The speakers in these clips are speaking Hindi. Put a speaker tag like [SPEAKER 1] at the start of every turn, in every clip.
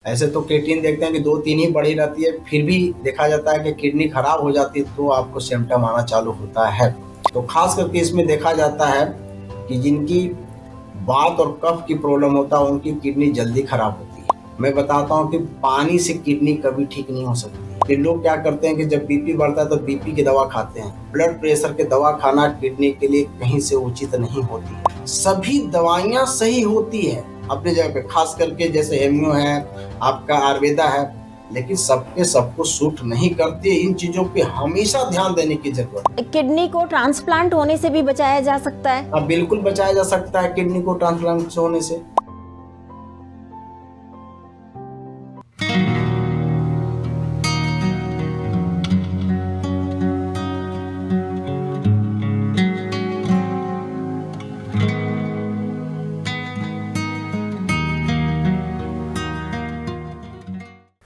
[SPEAKER 1] ऐसे तो क्रिएटिनिन देखते हैं कि 2-3 ही बढ़ी रहती है, फिर भी देखा जाता है कि किडनी खराब हो जाती है तो आपको सिम्पटम आना चालू होता है। तो खास करके इसमें देखा जाता है कि जिनकी वात और कफ की प्रॉब्लम होता है उनकी किडनी जल्दी खराब होती है। मैं बताता हूँ कि पानी से किडनी कभी ठीक नहीं हो सकती। फिर लोग क्या करते हैं कि जब बीपी बढ़ता है तो बीपी की दवा खाते हैं। ब्लड प्रेशर की दवा खाना किडनी के लिए कहीं से उचित नहीं होती। सभी दवाइयाँ सही होती है अपनी जगह पे, खास करके जैसे हेमियो है, आपका आयुर्वेदा है, लेकिन सबके सबको सूट नहीं करती। इन चीजों पे हमेशा ध्यान देने की जरूरत है।
[SPEAKER 2] किडनी को ट्रांसप्लांट होने से भी बचाया जा सकता है?
[SPEAKER 1] अब बिल्कुल बचाया जा सकता है किडनी को ट्रांसप्लांट होने से।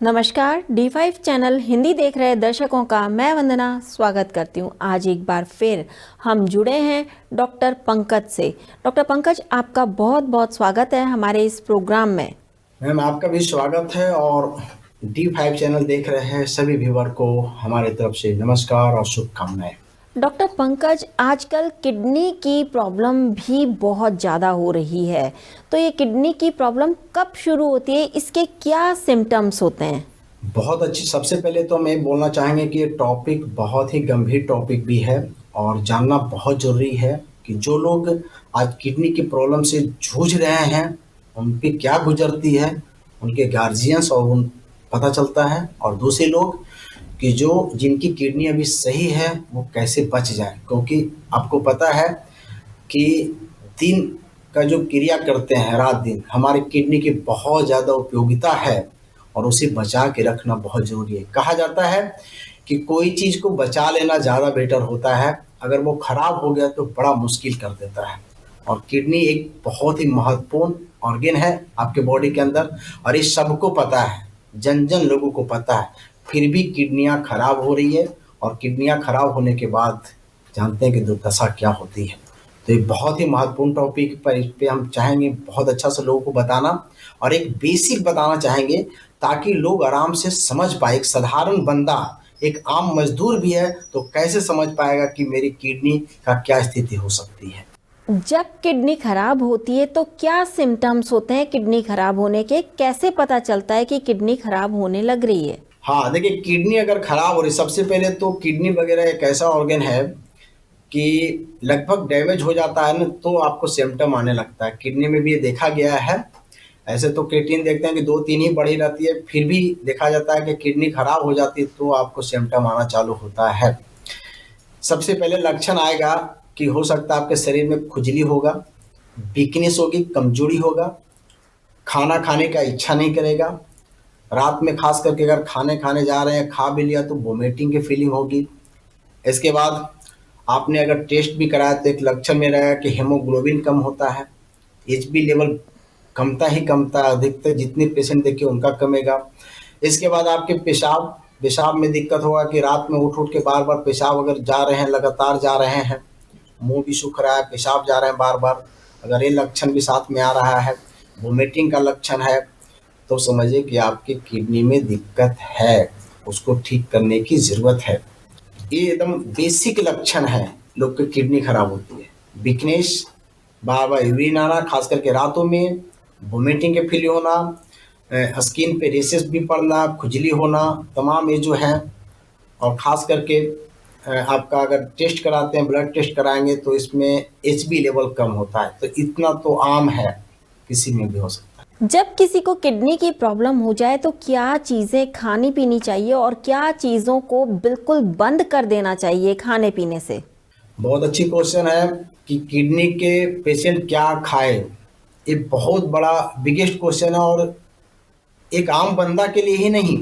[SPEAKER 2] नमस्कार, D5 चैनल हिंदी देख रहे दर्शकों का मैं वंदना स्वागत करती हूँ। आज एक बार फिर हम जुड़े हैं डॉक्टर पंकज से। डॉक्टर पंकज, आपका बहुत बहुत स्वागत है हमारे इस प्रोग्राम में।
[SPEAKER 1] मैम, आपका भी स्वागत है और D5 चैनल देख रहे हैं सभी व्यूअर को हमारे तरफ से नमस्कार और शुभकामनाएं।
[SPEAKER 2] डॉक्टर पंकज, आजकल किडनी की प्रॉब्लम भी बहुत ज़्यादा हो रही है, तो ये किडनी की प्रॉब्लम कब शुरू होती है, इसके क्या सिम्टम्स होते हैं?
[SPEAKER 1] बहुत अच्छी। सबसे पहले तो मैं बोलना चाहेंगे कि ये टॉपिक बहुत ही गंभीर टॉपिक भी है और जानना बहुत ज़रूरी है कि जो लोग आज किडनी की प्रॉब्लम से जूझ रहे हैं उन पे क्या गुजरती है, उनके गार्जियंस और उन पता चलता है, और दूसरे लोग कि जो जिनकी किडनी अभी सही है वो कैसे बच जाए। क्योंकि आपको पता है कि दिन का जो क्रिया करते हैं रात दिन, हमारे किडनी की बहुत ज़्यादा उपयोगिता है और उसे बचा के रखना बहुत ज़रूरी है। कहा जाता है कि कोई चीज़ को बचा लेना ज़्यादा बेटर होता है, अगर वो खराब हो गया तो बड़ा मुश्किल कर देता है। और किडनी एक बहुत ही महत्वपूर्ण ऑर्गन है आपके बॉडी के अंदर, और ये सबको पता है, जन जन लोगों को पता है। फिर भी किडनियाँ खराब हो रही है, और किडनियाँ खराब होने के बाद जानते हैं कि दुर्दशा क्या होती है। तो ये बहुत ही महत्वपूर्ण टॉपिक पर इस पे हम चाहेंगे बहुत अच्छा से लोगों को बताना, और एक बेसिक बताना चाहेंगे ताकि लोग आराम से समझ पाए। एक साधारण बंदा, एक आम मजदूर भी है तो कैसे समझ पाएगा कि मेरी किडनी का क्या स्थिति हो सकती है।
[SPEAKER 2] जब किडनी खराब होती है तो क्या सिम्टम्स होते हैं किडनी खराब होने के? कैसे पता चलता है कि किडनी खराब होने लग रही है?
[SPEAKER 1] हाँ, देखिए, किडनी अगर खराब हो रही, सबसे पहले तो किडनी वगैरह एक ऐसा ऑर्गन है कि लगभग डैमेज हो जाता है ना तो आपको सिम्टम आने लगता है। किडनी में भी ये देखा गया है। ऐसे तो क्रिएटिनिन देखते हैं कि 2-3 ही बढ़ी रहती है, फिर भी देखा जाता है कि किडनी खराब हो जाती है तो आपको सिम्टम आना चालू होता है। सबसे पहले लक्षण आएगा कि हो सकता है आपके शरीर में खुजली होगा, वीकनेस होगी, कमजोरी होगा, खाना खाने का इच्छा नहीं करेगा। रात में खास करके अगर खाने खाने जा रहे हैं, खा भी लिया तो वोमिटिंग की फीलिंग होगी। इसके बाद आपने अगर टेस्ट भी कराया तो एक लक्षण में रहेगा कि हेमोग्लोबिन कम होता है, एचबी लेवल कमता ही कमता है, अधिकतर जितने पेशेंट देखे उनका कमेगा। इसके बाद आपके पेशाब पेशाब में दिक्कत होगा कि रात में उठ उठ के बार बार पेशाब अगर जा रहे हैं, लगातार जा रहे हैं, मुंह भी सूख रहा है, पेशाब जा रहे हैं बार बार, अगर ये लक्षण भी साथ में आ रहा है, वोमिटिंग का लक्षण है, तो समझिए कि आपकी किडनी में दिक्कत है, उसको ठीक करने की ज़रूरत है। ये एकदम बेसिक लक्षण है लोग की किडनी खराब होती है। वीकनेस, बार बार यूरिन आना खास करके रातों में, वोमिटिंग के फील होना, स्किन पे रेशेस भी पड़ना, खुजली होना, तमाम ये जो है। और ख़ास करके आपका अगर टेस्ट कराते हैं, ब्लड टेस्ट कराएँगे तो इसमें एचबी लेवल कम होता है, तो इतना तो आम है, किसी में भी हो सकता है।
[SPEAKER 2] जब किसी को किडनी की प्रॉब्लम हो जाए तो क्या चीज़ें खानी पीनी चाहिए और क्या चीज़ों को बिल्कुल बंद कर देना चाहिए खाने पीने से?
[SPEAKER 1] बहुत अच्छी क्वेश्चन है कि किडनी के पेशेंट क्या खाए। ये बहुत बड़ा बिगेस्ट क्वेश्चन है, और एक आम बंदा के लिए ही नहीं,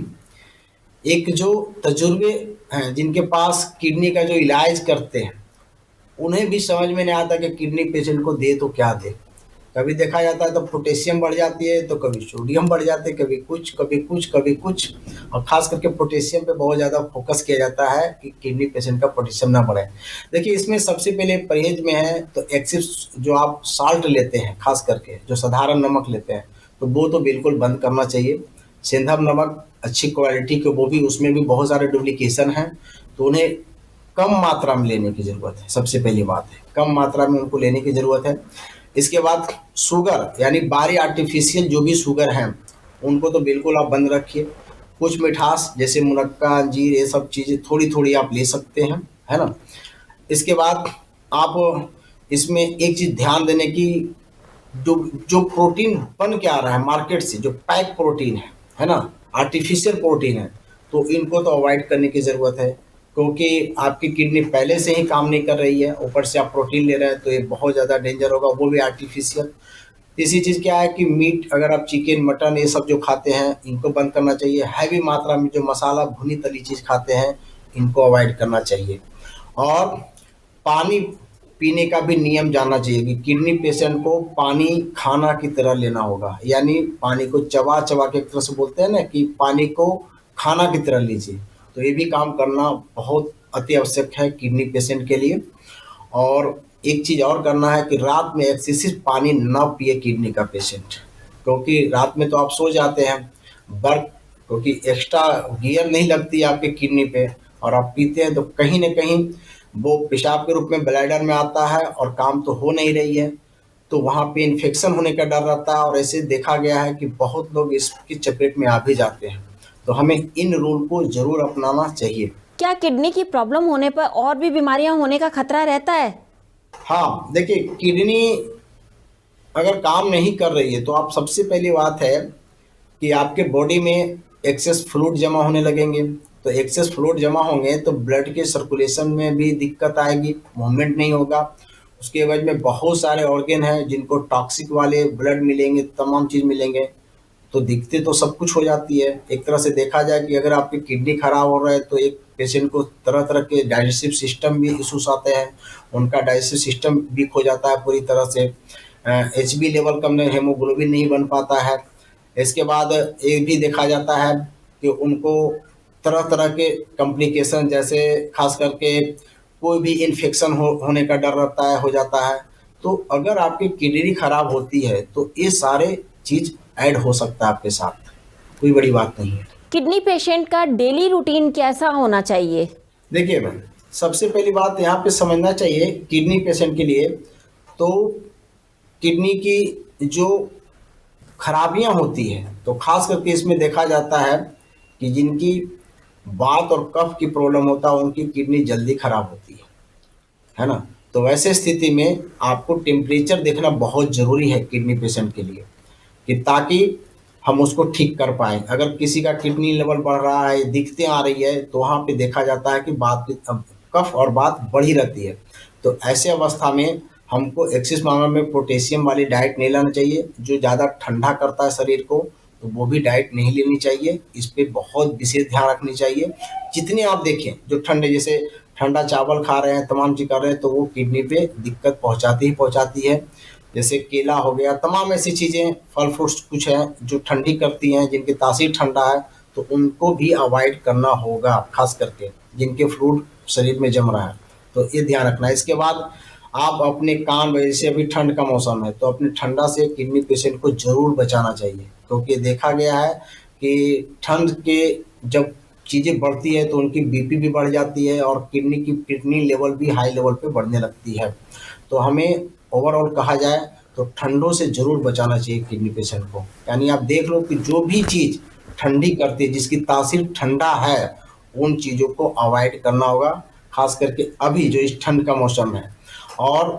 [SPEAKER 1] एक जो तजुर्बे हैं जिनके पास किडनी का जो इलाज करते हैं उन्हें भी समझ में नहीं आता कि किडनी पेशेंट को दे तो क्या दे। कभी देखा जाता है तो पोटेशियम बढ़ जाती है, तो कभी सोडियम बढ़ जाते हैं, कभी कुछ कभी कुछ कभी कुछ। और खास करके पोटेशियम पे बहुत ज़्यादा फोकस किया जाता है कि किडनी पेशेंट का पोटेशियम ना बढ़े। देखिए, इसमें सबसे पहले परहेज में है तो एक्सिव जो आप साल्ट लेते हैं, खास करके जो साधारण नमक लेते हैं, तो वो तो बिल्कुल बंद करना चाहिए। सिंधव नमक अच्छी क्वालिटी के, वो भी उसमें भी बहुत सारे डुप्लीकेशन हैं, तो उन्हें कम मात्रा में लेने की ज़रूरत है। सबसे पहली बात है कम मात्रा में उनको लेने की ज़रूरत है। इसके बाद शुगर यानी बाहरी आर्टिफिशियल जो भी शुगर हैं उनको तो बिल्कुल आप बंद रखिए। कुछ मिठास जैसे मुनक्का, अंजीर, ये सब चीज़ें थोड़ी थोड़ी आप ले सकते हैं, है ना। इसके बाद आप इसमें एक चीज़ ध्यान देने की, जो जो प्रोटीन बन के आ रहा है मार्केट से, जो पैक प्रोटीन है ना, आर्टिफिशियल प्रोटीन है, तो इनको तो अवॉइड करने की ज़रूरत है, क्योंकि आपकी किडनी पहले से ही काम नहीं कर रही है, ऊपर से आप प्रोटीन ले रहे हैं, तो ये बहुत ज़्यादा डेंजर होगा, वो भी आर्टिफिशियल। तीसरी चीज़ क्या है कि मीट, अगर आप चिकन, मटन ये सब जो खाते हैं इनको बंद करना चाहिए। हैवी मात्रा में जो मसाला भुनी तली चीज़ खाते हैं इनको अवॉइड करना चाहिए। और पानी पीने का भी नियम जानना चाहिए कि किडनी पेशेंट को पानी खाना की तरह लेना होगा, यानी पानी को चबा चबा के, एक तरह से बोलते हैं ना कि पानी को खाना की तरह लीजिए। तो ये भी काम करना बहुत अति आवश्यक है किडनी पेशेंट के लिए। और एक चीज़ और करना है कि रात में एक्सेसिव पानी ना पिए किडनी का पेशेंट, क्योंकि रात में तो आप सो जाते हैं, बर्फ, क्योंकि एक्स्ट्रा गियर नहीं लगती है आपके किडनी पे, और आप पीते हैं तो कहीं ना कहीं वो पेशाब के रूप में ब्लैडर में आता है और काम तो हो नहीं रही है, तो वहाँ पे इन्फेक्शन होने का डर रहता है। और ऐसे देखा गया है कि बहुत लोग इसकी चपेट में आ भी जाते हैं। तो हमें इन रूल को ज़रूर अपनाना चाहिए।
[SPEAKER 2] क्या किडनी की प्रॉब्लम होने पर और भी बीमारियां होने का खतरा रहता है?
[SPEAKER 1] हाँ, देखिए, किडनी अगर काम नहीं कर रही है तो आप, सबसे पहली बात है कि आपके बॉडी में एक्सेस फ्लूइड जमा होने लगेंगे। तो एक्सेस फ्लूइड जमा होंगे तो ब्लड के सर्कुलेशन में भी दिक्कत आएगी, मूवमेंट नहीं होगा। उसके एवज में बहुत सारे ऑर्गन हैं जिनको टॉक्सिक वाले ब्लड मिलेंगे, तमाम चीज़ मिलेंगे, तो दिक्कतें तो सब कुछ हो जाती है। एक तरह से देखा जाए कि अगर आपकी किडनी खराब हो रहा है तो एक पेशेंट को तरह तरह के डाइजेस्टिव सिस्टम भी इशूज आते हैं, उनका डाइजेस्टिव सिस्टम वीक हो जाता है पूरी तरह से, HB लेवल कम नहीं, हेमोग्लोबिन नहीं बन पाता है। इसके बाद ये भी देखा जाता है कि उनको तरह तरह के कॉम्प्लिकेशन, जैसे खास करके कोई भी इन्फेक्शन होने का डर रहता है, हो जाता है। तो अगर आपकी किडनी खराब होती है तो ये सारे चीज़ ऐड हो सकता है आपके साथ, कोई बड़ी बात नहीं है।
[SPEAKER 2] किडनी पेशेंट का डेली रूटीन कैसा होना चाहिए?
[SPEAKER 1] देखिए मैम, सबसे पहली बात यहाँ पे समझना चाहिए किडनी पेशेंट के लिए, तो किडनी की जो खराबियाँ होती हैं तो खास करके इसमें देखा जाता है कि जिनकी वात और कफ की प्रॉब्लम होता है उनकी किडनी जल्दी खराब होती है ना। तो वैसे स्थिति में आपको टेम्परेचर देखना बहुत ज़रूरी है किडनी पेशेंट के लिए, कि ताकि हम उसको ठीक कर पाएँ। अगर किसी का किडनी लेवल बढ़ रहा है, दिक्कतें आ रही है, तो वहाँ पे देखा जाता है कि कफ और बात बढ़ी रहती है। तो ऐसे अवस्था में हमको एक्सेस मात्रा में पोटेशियम वाली डाइट नहीं लेना चाहिए, जो ज़्यादा ठंडा करता है शरीर को, तो वो भी डाइट नहीं लेनी चाहिए। इस पे बहुत विशेष ध्यान रखनी चाहिए। जितने आप देखें जो ठंडे, जैसे ठंडा चावल खा रहे हैं, तमाम चीज़ कर रहे हैं, तो वो किडनी पे दिक्कत पहुँचाती ही पहुँचाती है। जैसे केला हो गया, तमाम ऐसी चीज़ें, फल फ्रूट्स कुछ हैं जो ठंडी करती हैं, जिनकी तासीर ठंडा है, तो उनको भी अवॉइड करना होगा, खास करके जिनके फ्लूइड शरीर में जम रहा है, तो ये ध्यान रखना है। इसके बाद आप अपने कान, जैसे अभी ठंड का मौसम है, तो अपने ठंडा से किडनी पेशेंट को ज़रूर बचाना चाहिए, क्योंकि देखा गया है कि ठंड के जब चीज़ें बढ़ती है तो उनकी बीपी भी बढ़ जाती है और किडनी लेवल भी हाई लेवल पे बढ़ने लगती है। तो हमें ओवरऑल कहा जाए तो ठंडों से ज़रूर बचाना चाहिए किडनी पेशेंट को। यानी आप देख लो कि जो भी चीज़ ठंडी करती है, जिसकी तासीर ठंडा है, उन चीज़ों को अवॉइड करना होगा, खास करके अभी जो इस ठंड का मौसम है। और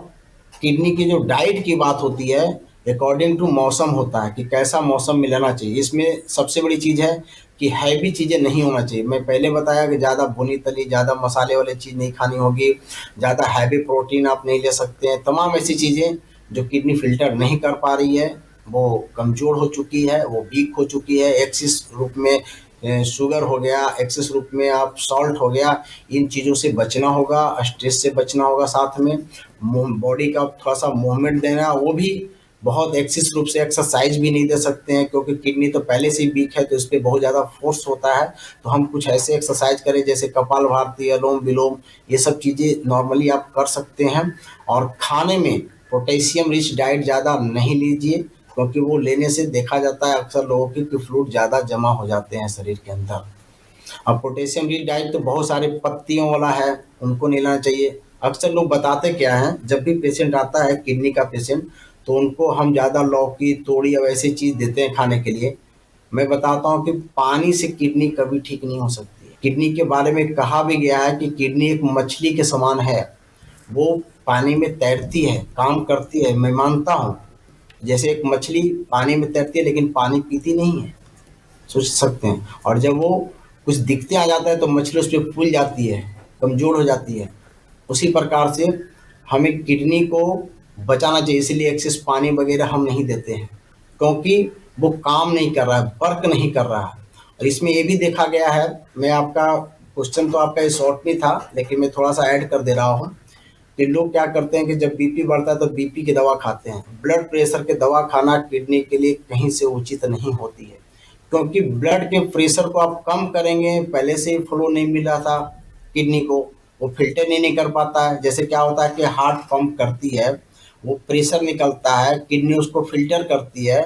[SPEAKER 1] किडनी की जो डाइट की बात होती है, अकॉर्डिंग टू मौसम होता है कि कैसा मौसम में लेना चाहिए। इसमें सबसे बड़ी चीज़ है कि हैवी चीज़ें नहीं होना चाहिए। मैं पहले बताया कि ज़्यादा भुनी तली, ज़्यादा मसाले वाली चीज़ नहीं खानी होगी, ज़्यादा हैवी प्रोटीन आप नहीं ले सकते हैं। तमाम ऐसी चीज़ें जो किडनी फिल्टर नहीं कर पा रही है, वो कमज़ोर हो चुकी है, वो वीक हो चुकी है। एक्सेस रूप में शुगर हो गया, एक्सेस रूप में आप सॉल्ट हो गया, इन चीज़ों से बचना होगा, स्ट्रेस से बचना होगा। साथ में बॉडी का थोड़ा सा मूवमेंट देना, वो भी बहुत एक्सेस रूप से एक्सरसाइज भी नहीं दे सकते हैं, क्योंकि किडनी तो पहले से ही वीक है, तो इस पर बहुत ज़्यादा फोर्स होता है। तो हम कुछ ऐसे एक्सरसाइज करें जैसे कपालभाति, अनुलोम विलोम, ये सब चीज़ें नॉर्मली आप कर सकते हैं। और खाने में पोटेशियम रिच डाइट ज़्यादा नहीं लीजिए, क्योंकि वो लेने से देखा जाता है अक्सर लोगों की कि फ्लूइड ज़्यादा जमा हो जाते हैं शरीर के अंदर। अब पोटेशियम रिच डाइट तो बहुत सारे पत्तियों वाला है, उनको नहीं लेना चाहिए। अक्सर लोग बताते क्या हैं, जब भी पेशेंट आता है किडनी का पेशेंट, तो उनको हम ज़्यादा लौकी तोड़ी या वैसी चीज़ देते हैं खाने के लिए। मैं बताता हूँ कि पानी से किडनी कभी ठीक नहीं हो सकती है। किडनी के बारे में कहा भी गया है कि किडनी एक मछली के समान है, वो पानी में तैरती है, काम करती है, मैं मानता हूँ। जैसे एक मछली पानी में तैरती है लेकिन पानी पीती नहीं है, सोच सकते हैं। और जब वो कुछ दिखते आ जाता है तो मछली उस पर फूल जाती है, कमज़ोर हो जाती है। उसी प्रकार से हमें किडनी को बचाना चाहिए, इसलिए एक्सेस पानी वगैरह हम नहीं देते हैं, क्योंकि वो काम नहीं कर रहा है, वर्क नहीं कर रहा है। और इसमें ये भी देखा गया है, मैं आपका क्वेश्चन तो आपका ये शॉर्ट में था लेकिन मैं थोड़ा सा ऐड कर दे रहा हूँ कि लोग क्या करते हैं कि जब बीपी बढ़ता है तो बीपी की दवा खाते हैं। ब्लड प्रेशर की दवा खाना किडनी के लिए कहीं से उचित नहीं होती है, क्योंकि ब्लड के प्रेशर को आप कम करेंगे, पहले से ही फ्लो नहीं मिल रहा था किडनी को, वो फिल्टर नहीं कर पाता है। जैसे क्या होता है कि हार्ट पंप करती है, वो प्रेशर निकलता है, किडनी उसको फिल्टर करती है।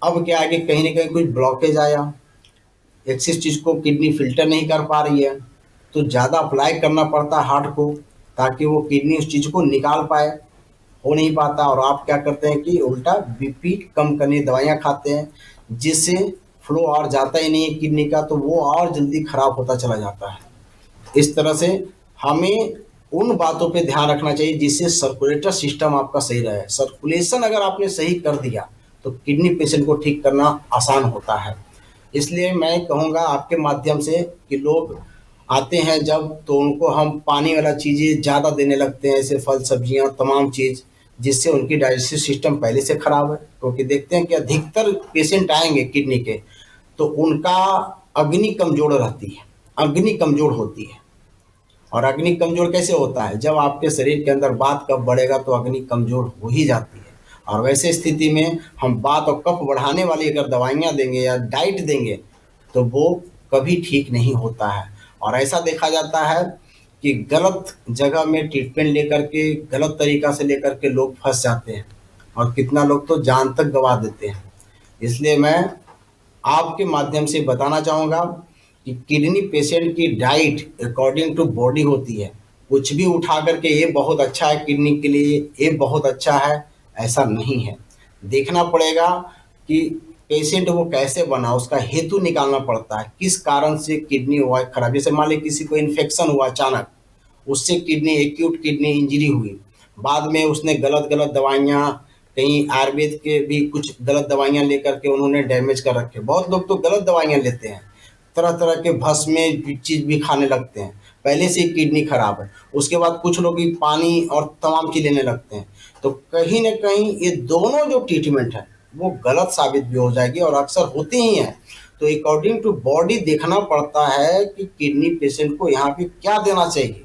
[SPEAKER 1] अब क्या है कि कहीं ना कहीं कुछ ब्लॉकेज आया, एक्सिस चीज़ को किडनी फिल्टर नहीं कर पा रही है, तो ज़्यादा अप्लाई करना पड़ता है हार्ट को, ताकि वो किडनी उस चीज़ को निकाल पाए, हो नहीं पाता। और आप क्या करते हैं कि उल्टा बीपी कम करने की दवाइयाँ खाते हैं, जिससे फ्लो और जाता ही नहीं है किडनी का, तो वो और जल्दी खराब होता चला जाता है। इस तरह से हमें उन बातों पे ध्यान रखना चाहिए जिससे सर्कुलेटर सिस्टम आपका सही रहे। सर्कुलेशन अगर आपने सही कर दिया तो किडनी पेशेंट को ठीक करना आसान होता है। इसलिए मैं कहूँगा आपके माध्यम से कि लोग आते हैं जब, तो उनको हम पानी वाला चीज़ें ज़्यादा देने लगते हैं, ऐसे फल सब्जियां तमाम चीज़, जिससे उनकी डाइजेस्टिव सिस्टम पहले से खराब है। क्योंकि देखते हैं कि अधिकतर पेशेंट आएंगे किडनी के, तो उनका अग्नि कमज़ोर रहती है, अग्नि कमज़ोर होती है। और अग्नि कमज़ोर कैसे होता है, जब आपके शरीर के अंदर वात कफ बढ़ेगा तो अग्नि कमज़ोर हो ही जाती है। और वैसे स्थिति में हम वात और कफ बढ़ाने वाली अगर दवाइयाँ देंगे या डाइट देंगे तो वो कभी ठीक नहीं होता है। और ऐसा देखा जाता है कि गलत जगह में ट्रीटमेंट लेकर के, गलत तरीका से लेकर के लोग फंस जाते हैं, और कितना लोग तो जान तक गंवा देते हैं। इसलिए मैं आपके माध्यम से बताना चाहूँगा कि किडनी पेशेंट की डाइट अकॉर्डिंग टू बॉडी होती है। कुछ भी उठा करके ये बहुत अच्छा है किडनी के लिए, ये बहुत अच्छा है, ऐसा नहीं है। देखना पड़ेगा कि पेशेंट वो कैसे बना, उसका हेतु निकालना पड़ता है, किस कारण से किडनी हुआ है खराब। जैसे मान लीजिए किसी को इन्फेक्शन हुआ अचानक, उससे किडनी एक्यूट किडनी इंजरी हुई, बाद में उसने गलत गलत दवाइयाँ, कहीं आयुर्वेद के भी कुछ गलत दवाइयाँ लेकर के उन्होंने डैमेज कर रखे। बहुत लोग तो गलत दवाइयाँ लेते हैं, तरह तरह के भस्म चीज़ भी खाने लगते हैं, पहले से ही किडनी खराब है। उसके बाद कुछ लोग ही पानी और तमाम चीज़ लेने लगते हैं। तो कहीं ना कहीं ये दोनों जो ट्रीटमेंट है वो गलत साबित भी हो जाएगी, और अक्सर होती ही है। तो अकॉर्डिंग टू बॉडी देखना पड़ता है कि किडनी पेशेंट को यहाँ पे क्या देना चाहिए,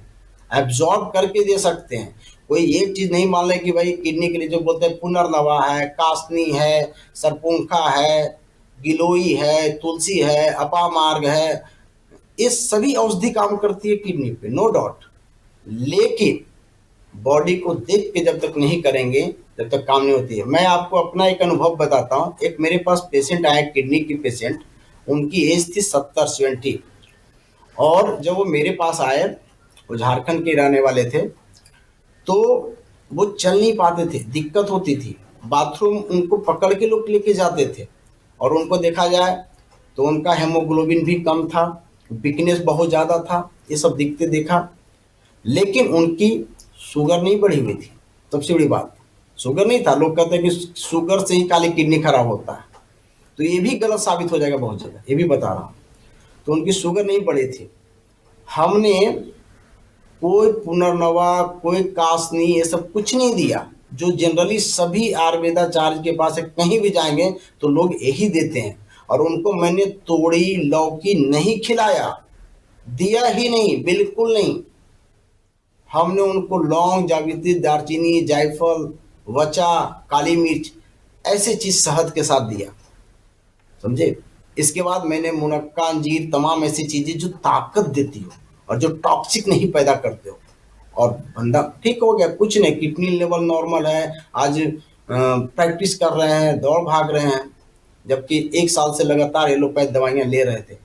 [SPEAKER 1] एब्जॉर्ब करके दे सकते हैं। कोई एक चीज़ नहीं मान ले कि भाई किडनी के लिए जो बोलते हैं पुनर्नवा है, कासनी है, सरपुंखा है, गिलोई है, तुलसी है, अपामार्ग है, ये सभी औषधि काम करती है किडनी पे, नो डाउट। लेकिन बॉडी को देख के जब तक नहीं करेंगे तब तक काम नहीं होती है। मैं आपको अपना एक अनुभव बताता हूँ। एक मेरे पास पेशेंट आया किडनी की पेशेंट, उनकी एज थी 70-70, और जब वो मेरे पास आए, वो झारखंड के रहने वाले थे, तो वो चल नहीं पाते थे, दिक्कत होती थी, बाथरूम उनको पकड़ के लोग लेके जाते थे। और उनको देखा जाए तो उनका हेमोग्लोबिन भी कम था, वीकनेस बहुत ज़्यादा था, ये सब दिखते देखा। लेकिन उनकी शुगर नहीं बढ़ी हुई थी, सबसे बड़ी बात शुगर नहीं था। लोग कहते हैं कि शुगर से ही काली किडनी खराब होता है, तो ये भी गलत साबित हो जाएगा बहुत जगह, ये भी बता रहा हूँ। तो उनकी शुगर नहीं बढ़ी थी। हमने कोई पुनर्नवा, कोई कासनी, ये सब कुछ नहीं दिया, जो जनरली सभी आयुर्वेदाचार्य के पास कहीं भी जाएंगे तो लोग यही देते हैं। और उनको मैंने तोड़ी लौकी नहीं खिलाया, दिया ही नहीं, बिल्कुल नहीं। हमने उनको लौंग, जावित्री, दालचीनी, जायफल, वचा, काली मिर्च, ऐसे चीज़ शहद के साथ दिया, समझे। इसके बाद मैंने मुनक्का, अंजीर, तमाम ऐसी चीज़ें जो ताकत देती हो और जो टॉक्सिक नहीं पैदा करते हो, और बंदा ठीक हो गया। कुछ नहीं, किडनी लेवल नॉर्मल है, आज प्रैक्टिस कर रहे हैं, दौड़ भाग रहे हैं, जबकि 1 साल से लगातार एलोपैथ दवाइयाँ ले रहे थे।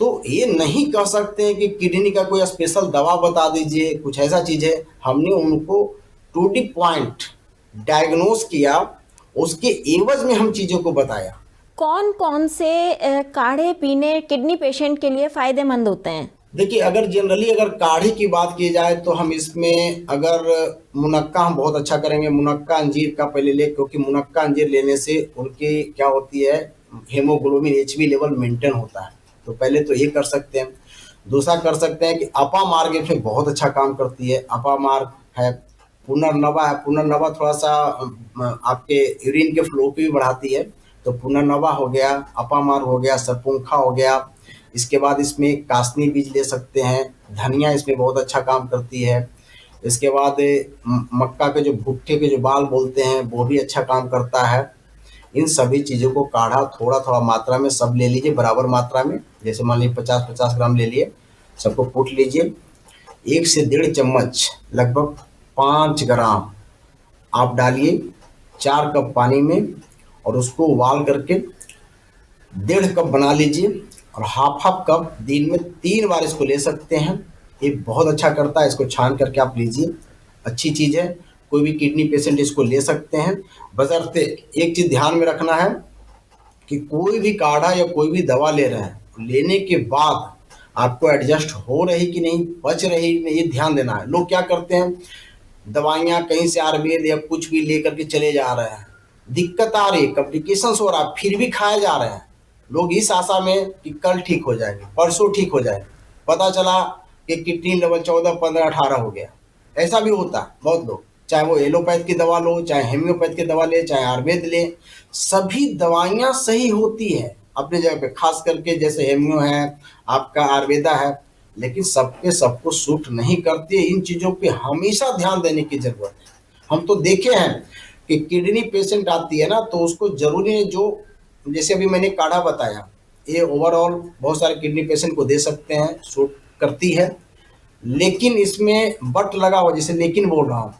[SPEAKER 1] तो ये नहीं कह सकते हैं कि किडनी का कोई स्पेशल दवा बता दीजिए, कुछ ऐसा चीज़ है। हमने उनको टू दी पॉइंट डायग्नोस किया, उसके एवज में हम चीज़ों को बताया।
[SPEAKER 2] कौन कौन से काढ़े पीने किडनी पेशेंट के लिए फायदेमंद होते हैं?
[SPEAKER 1] देखिए, अगर जनरली अगर काढ़े की बात की जाए तो हम इसमें अगर मुनक्का हम बहुत अच्छा करेंगे। मुनक्का अंजीर का पहले ले, क्योंकि मुनक्का अंजीर लेने से उनकी क्या होती है, हेमोग्लोबिन HB लेवल मेंटेन होता है। तो पहले तो ये कर सकते हैं। दूसरा कर सकते हैं कि अपा मार्ग इसमें बहुत अच्छा काम करती है। अपा मार्ग है, पुनर्नवा है। पुनर्नवा थोड़ा सा आपके यूरिन के फ्लो को भी बढ़ाती है। तो पुनर्नवा हो गया, अपा मार्ग हो गया, सरपुंखा हो गया। इसके बाद इसमें कासनी बीज ले सकते हैं। धनिया इसमें बहुत अच्छा काम करती है। इसके बाद मक्का के जो भुट्टे के जो बाल बोलते हैं वो भी अच्छा काम करता है। इन सभी चीज़ों को काढ़ा थोड़ा थोड़ा मात्रा में सब ले लीजिए, बराबर मात्रा में। जैसे मान लीजिए 50-50 ग्राम ले लिए, सबको कूट लीजिए। 1 से 1.5 चम्मच लगभग 5 ग्राम आप डालिए 4 कप पानी में, और उसको उबाल करके 1.5 कप बना लीजिए। और हाफ हाफ कप दिन में 3 बार इसको ले सकते हैं। ये बहुत अच्छा करता है। इसको छान करके आप लीजिए, अच्छी चीज़ है। कोई भी किडनी पेशेंट इसको ले सकते हैं। बशर्ते एक चीज़ ध्यान में रखना है कि कोई भी काढ़ा या कोई भी दवा ले रहे हैं, लेने के बाद आपको एडजस्ट हो रही कि नहीं, बच रही कि नहीं, ये ध्यान देना है। लोग क्या करते हैं, दवाइयाँ कहीं से आयुर्वेद या कुछ भी लेकर के चले जा रहे हैं, दिक्कत आ रही है, कॉम्प्लिकेशंस हो रहा है, फिर भी खाए जा रहे हैं। लोग इस आशा में कि कल ठीक हो जाएंगे, परसों ठीक हो जाएंगे, पता चला कि किडनी लेवल 14, 15, 18 हो गया। ऐसा भी होता है बहुत लोग, चाहे वो एलोपैथ की दवा लो, चाहे होम्योपैथ की दवा ले, चाहे आयुर्वेद ले, सभी दवाइयाँ सही होती है अपनी जगह पे। खास करके जैसे हेम्यो है, आपका आयुर्वेदा है, लेकिन सबके सबको सूट नहीं करती है। इन चीज़ों पे हमेशा ध्यान देने की ज़रूरत है। हम तो देखे हैं कि किडनी पेशेंट आती है ना, तो उसको जरूरी है जो, जैसे अभी मैंने काढ़ा बताया, ये ओवरऑल बहुत सारे किडनी पेशेंट को दे सकते हैं, सूट करती है। लेकिन इसमें बट लगा हुआ, जैसे लेकिन बोल रहा हूँ,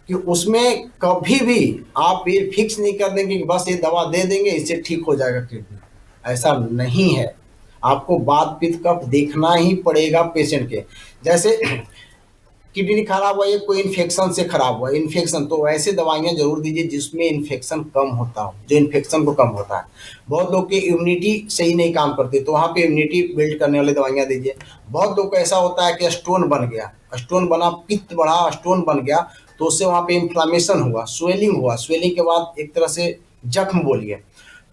[SPEAKER 1] कि उसमें कभी भी आप ये फिक्स नहीं कर देंगे कि बस ये दवा दे देंगे इससे ठीक हो जाएगा किडनी। ऐसा नहीं है। आपको वात पित्त कफ देखना ही पड़ेगा पेशेंट के। जैसे किडनी खराब हुआ, ये कोई इन्फेक्शन से खराब हुआ, इन्फेक्शन, तो ऐसे दवाइयाँ जरूर दीजिए जिसमें इन्फेक्शन कम होता हो, जो इन्फेक्शन को कम होता है। बहुत लोग की इम्यूनिटी सही नहीं काम करती, तो वहाँ पे इम्यूनिटी बिल्ड करने वाली दवाइयाँ दीजिए। बहुत लोग को ऐसा होता है कि स्टोन बन गया, स्टोन बना, पित्त बढ़ा, स्टोन बन गया, तो उससे वहाँ पे इन्फ्लामेशन हुआ, स्वेलिंग हुआ, स्वेलिंग के बाद एक तरह से जख्म बोलिए,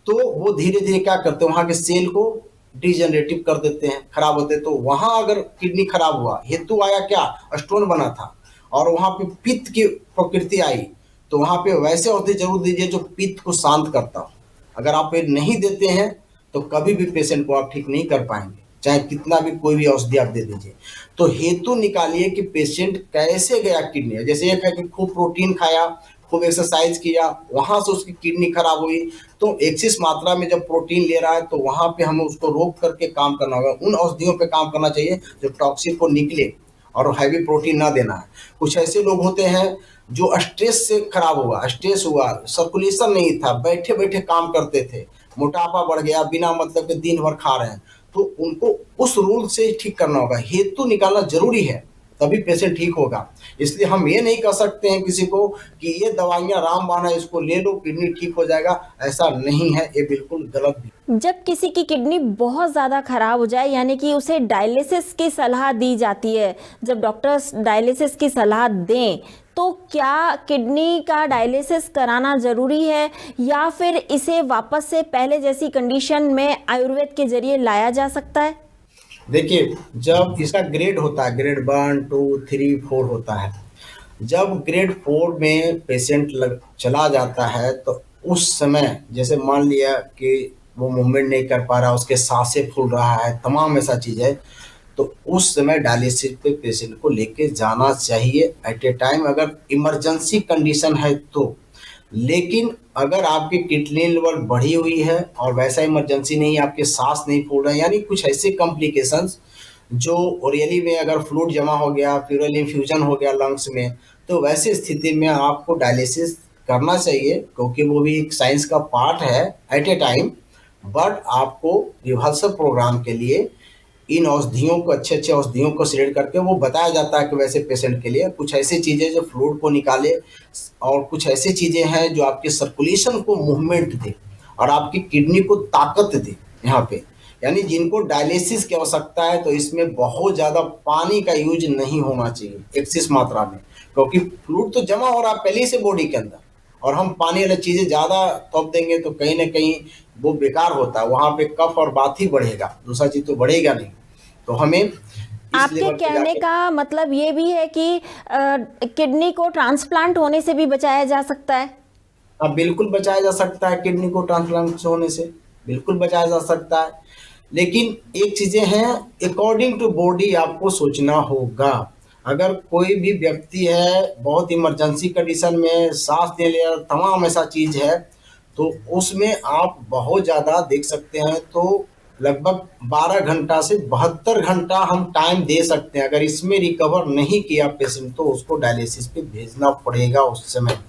[SPEAKER 1] तो वो धीरे धीरे क्या करते हैं, वहाँ के सेल को डिजनरेटिव कर देते हैं, खराब होते हैं। तो वहाँ अगर किडनी खराब हुआ, हेतु आया क्या, स्टोन बना था, और वहाँ पे पित्त की प्रकृति आई, तो वहाँ पे वैसे औषधि जरूर दीजिए जो पित्त को शांत करता हो। अगर आप ये नहीं देते हैं तो कभी भी पेशेंट को आप ठीक नहीं कर पाएंगे, चाहे कितना भी कोई भी औषधि आप दे दीजिए। तो हेतु निकालिए कि पेशेंट कैसे गया किडनी। जैसे एक है कि खूब प्रोटीन खाया, खूब एक्सरसाइज किया, वहां से उसकी किडनी खराब हुई, तो एक्सिस मात्रा में जब प्रोटीन ले रहा है तो वहां पे हमें उसको रोक करके काम करना होगा। उन औषधियों पे काम करना चाहिए जो टॉक्सिक को निकले, और हैवी प्रोटीन ना देना है। कुछ ऐसे लोग होते हैं जो स्ट्रेस से खराब हुआ, स्ट्रेस हुआ, सर्कुलेशन नहीं था, बैठे बैठे काम करते थे, मोटापा बढ़ गया, बिना मतलब के दिन भर खा रहे हैं, तो उनको उस रूल से ठीक करना होगा। हेतु निकालना जरूरी है, तभी पेशेंट ठीक होगा। इसलिए हम ये नहीं कह सकते हैं किसी को कि ये दवाइयाँ रामबाण है, इसको ले लो किडनी ठीक हो जाएगा, ऐसा नहीं है, ये बिल्कुल गलत भी।
[SPEAKER 2] जब किसी की किडनी बहुत ज़्यादा खराब हो जाए, यानी कि उसे डायलिसिस की सलाह दी जाती है, जब डॉक्टर्स डायलिसिस की सलाह दें, तो क्या किडनी का डायलिसिस कराना ज़रूरी है, या फिर इसे वापस से पहले जैसी कंडीशन में आयुर्वेद के जरिए लाया जा सकता है?
[SPEAKER 1] देखिए, जब इसका ग्रेड होता है, ग्रेड 1, 2, 3, 4 होता है। जब ग्रेड 4 में पेशेंट चला जाता है, तो उस समय जैसे मान लिया कि वो मूवमेंट नहीं कर पा रहा, उसके सांसें फूल रहा है, तमाम ऐसा चीज़ है, तो उस समय डायलिसिस पे पेशेंट को लेके जाना चाहिए एट ए टाइम, अगर इमरजेंसी कंडीशन है तो। लेकिन अगर आपकी किडनी लेवल बढ़ी हुई है और वैसा इमरजेंसी नहीं, आपके सांस नहीं फूल रहे, यानी कुछ ऐसे कॉम्प्लिकेशंस जो ओरियली में अगर फ्लूइड जमा हो गया, प्लूरल इन्फ्यूजन हो गया लंग्स में, तो वैसे स्थिति में आपको डायलिसिस करना चाहिए, क्योंकि वो भी एक साइंस का पार्ट है एट ए टाइम। बट आपको रिहर्सल प्रोग्राम के लिए इन औषधियों को, अच्छे अच्छे औषधियों को सिलेक्ट करके वो बताया जाता है कि वैसे पेशेंट के लिए कुछ ऐसी चीज़ें जो फ्लूइड को निकाले, और कुछ ऐसी चीज़ें हैं जो आपके सर्कुलेशन को मूवमेंट दे और आपकी किडनी को ताकत दे। यहाँ पे यानी जिनको डायलिसिस की आवश्यकता है, तो इसमें बहुत ज़्यादा पानी का यूज नहीं होना चाहिए एक्सिस मात्रा में, क्योंकि फ्लूइड तो जमा हो रहा है पहले से बॉडी के अंदर, और हम पानी वाली चीज़ें ज़्यादा तोप देंगे तो कहीं ना कहीं वो बेकार होता है, वहाँ पे कफ और बात ही बढ़ेगा, दूसरा चीज़ तो बढ़ेगा नहीं। तो हमें इस
[SPEAKER 2] आपके
[SPEAKER 1] लेवल पे
[SPEAKER 2] कहने
[SPEAKER 1] जाके,
[SPEAKER 2] का मतलब ये भी है कि किडनी को ट्रांसप्लांट होने से भी बचाया जा सकता है?
[SPEAKER 1] हाँ बिल्कुल बचाया जा सकता है, किडनी को ट्रांसप्लांट होने से बिल्कुल बचाया जा सकता है। लेकिन एक चीज़ें हैं, अकॉर्डिंग टू बॉडी आपको सोचना होगा। अगर कोई भी व्यक्ति है बहुत इमरजेंसी कंडीशन में, सांस ले लिया, तमाम ऐसा चीज़ है, तो उसमें आप बहुत ज़्यादा देख सकते हैं, तो लगभग 12 घंटा से 72 घंटा हम टाइम दे सकते हैं। अगर इसमें रिकवर नहीं किया पेशेंट, तो उसको डायलिसिस पे भेजना पड़ेगा उस समय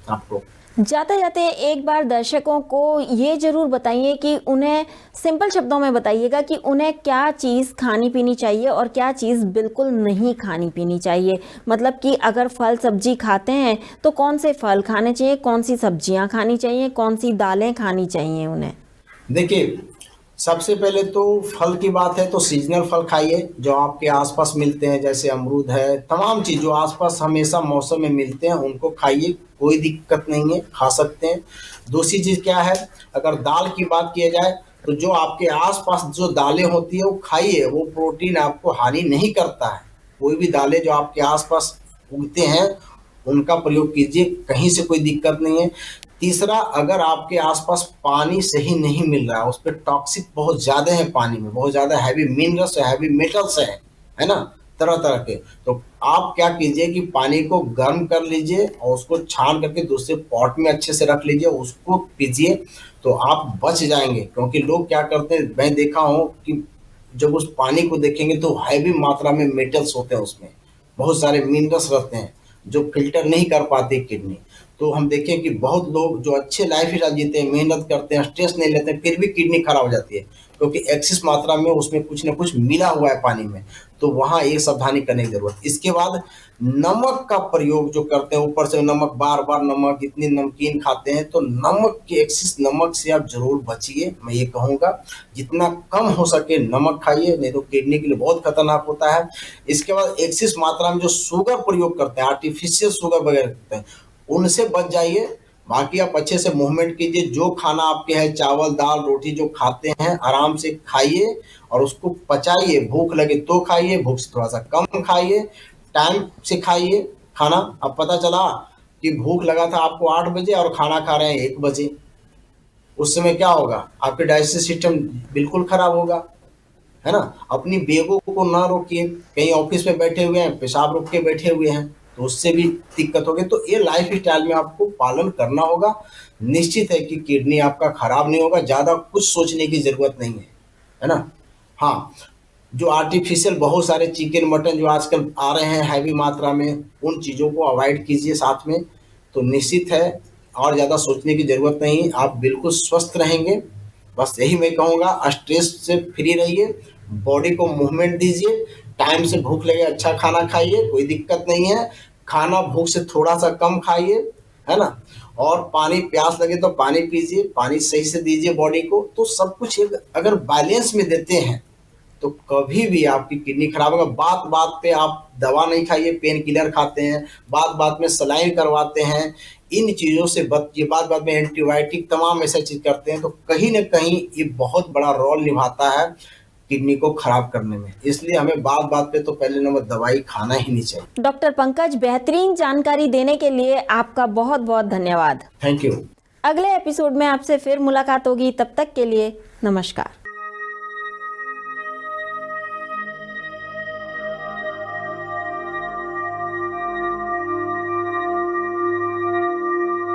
[SPEAKER 1] आपको।
[SPEAKER 2] जाते जाते एक बार दर्शकों को ये ज़रूर बताइए कि उन्हें सिंपल शब्दों में बताइएगा कि उन्हें क्या चीज़ खानी पीनी चाहिए और क्या चीज़ बिल्कुल नहीं खानी पीनी चाहिए। मतलब कि अगर फल सब्जी खाते हैं तो कौन से फल खाने चाहिए, कौन सी सब्जियां खानी चाहिए, कौन सी दालें खानी चाहिए उन्हें।
[SPEAKER 1] देखिए, सबसे पहले तो फल की बात है तो सीजनल फल खाइए जो आपके आसपास मिलते हैं, जैसे अमरूद है, तमाम चीज़ जो आसपास हमेशा मौसम में मिलते हैं उनको खाइए, कोई दिक्कत नहीं है, खा सकते हैं। दूसरी चीज़ क्या है, अगर दाल की बात किया जाए तो जो आपके आसपास जो दालें होती है वो खाइए, वो प्रोटीन आपको हानि नहीं करता है। कोई भी दालें जो आपके आसपास उगते हैं उनका प्रयोग कीजिए, कहीं से कोई दिक्कत नहीं है। तीसरा, अगर आपके आसपास पानी सही नहीं मिल रहा है, उस पर टॉक्सिक बहुत ज़्यादा है, पानी में बहुत ज़्यादा हैवी मिनरल्स है, हैवी मेटल्स है ना, तरह तरह के, तो आप क्या कीजिए कि पानी को गर्म कर लीजिए और उसको छान करके दूसरे पॉट में अच्छे से रख लीजिए, उसको पीजिए, तो आप बच जाएंगे। क्योंकि लोग क्या करते हैं, मैं देखा हूँ कि जब उस पानी को देखेंगे तो हैवी मात्रा में मेटल्स होते हैं, उसमें बहुत सारे मिनरल्स रहते हैं जो फिल्टर नहीं कर पाती किडनी। तो हम देखें कि बहुत लोग जो अच्छे लाइफ स्टाइल जीते हैं, मेहनत करते हैं, स्ट्रेस नहीं लेते हैं, फिर भी किडनी खराब हो जाती है, क्योंकि एक्सिस मात्रा में उसमें कुछ ना कुछ मिला हुआ है पानी में। तो वहाँ ये सावधानी करने की जरूरत। इसके बाद नमक का प्रयोग जो करते हैं, ऊपर से नमक, बार बार नमक, इतनी नमकीन खाते हैं, तो नमक के एक्सिस नमक से आप जरूर बचिए। मैं ये कहूँगा जितना कम हो सके नमक खाइए, नहीं तो किडनी के लिए बहुत खतरनाक होता है। इसके बाद एक्सिस मात्रा में जो शुगर प्रयोग करते हैं, आर्टिफिशियल शुगर वगैरह करते हैं, उनसे बच जाइए। बाकी आप अच्छे से मूवमेंट कीजिए, जो खाना आपके है, चावल दाल रोटी जो खाते हैं आराम से खाइए और उसको पचाइए। भूख लगे तो खाइए, भूख से थोड़ा सा कम खाइए, टाइम से खाइए खाना। अब पता चला कि भूख लगा था आपको 8 बजे और खाना खा रहे हैं 1 बजे, उस समय क्या होगा, आपके डाइजेस्टिव सिस्टम बिल्कुल खराब होगा, है ना। अपनी बेगों को ना रोकिए, कहीं ऑफिस में बैठे हुए हैं, पेशाब रोक के बैठे हुए हैं, तो उससे भी दिक्कत होगी। तो ये लाइफ स्टाइल में आपको पालन करना होगा। निश्चित है कि किडनी आपका खराब नहीं होगा, ज़्यादा कुछ सोचने की ज़रूरत नहीं है ना। हाँ, जो आर्टिफिशियल बहुत सारे चिकन मटन जो आजकल आ रहे हैं हैवी मात्रा में, उन चीज़ों को अवॉइड कीजिए साथ में, तो निश्चित है और ज़्यादा सोचने की ज़रूरत नहीं, आप बिल्कुल स्वस्थ रहेंगे। बस यही मैं कहूँगा, स्ट्रेस से फ्री रहिए, बॉडी को मूवमेंट दीजिए, टाइम से भूख लगे अच्छा खाना खाइए, कोई दिक्कत नहीं है। खाना भूख से थोड़ा सा कम खाइए, है ना। और पानी, प्यास लगे तो पानी पीजिए, पानी सही से दीजिए बॉडी को। तो सब कुछ एक अगर बैलेंस में देते हैं तो कभी भी आपकी किडनी खराब होगा। बात बात पे आप दवा नहीं खाइए, पेन किलर खाते हैं, बात बात में सलाइन करवाते हैं, इन चीज़ों से बचिए। बात बात में एंटीबायोटिक तमाम ऐसा चीज़ करते हैं, तो कहीं ना कहीं ये बहुत बड़ा रोल निभाता है किडनी को खराब करने में। इसलिए हमें बात बात पे तो पहले नंबर दवाई खाना ही नहीं चाहिए।
[SPEAKER 2] डॉक्टर पंकज, बेहतरीन जानकारी देने के लिए आपका बहुत बहुत धन्यवाद।
[SPEAKER 1] Thank you.
[SPEAKER 2] अगले एपिसोड में आपसे फिर मुलाकात होगी, तब तक के लिए नमस्कार।